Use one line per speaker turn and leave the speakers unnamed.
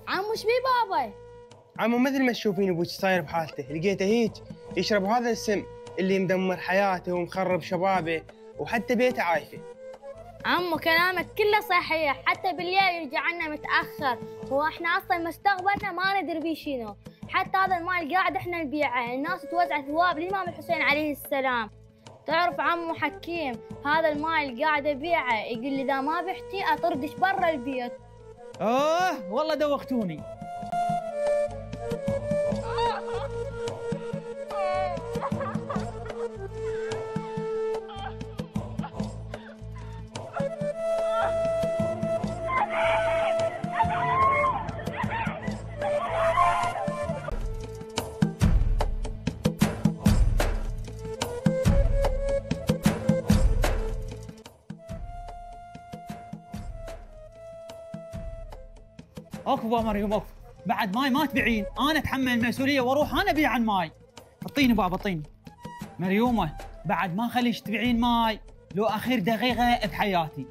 عمو ايش بي بابا؟
عمو مثل ما تشوفين ابوك صاير بحالته، لقيته هيك يشرب هذا السم اللي مدمر حياته ومخرب شبابه وحتى بيته عايفه.
عمو كلامك كله صحيح، حتى بالليل يرجع عنا متاخر، هو احنا اصلا مستقبلنا ما ندري بيه شنو، حتى هذا المال قاعد احنا نبيعه، الناس توزع ثواب الامام الحسين عليه السلام. تعرف عمو حكيم هذا المال قاعد ابيعه، يقول لي اذا ما بحتي اطردش برا البيت.
والله دوختوني. اكفو مريم اكفو، بعد ماي ما تبيعين، انا اتحمل المسؤوليه واروح انا ابيع عن ماي. اعطيني بابا اعطيني. مريومه بعد ما خليش تبيعين ماي لو اخر دقيقه بحياتي.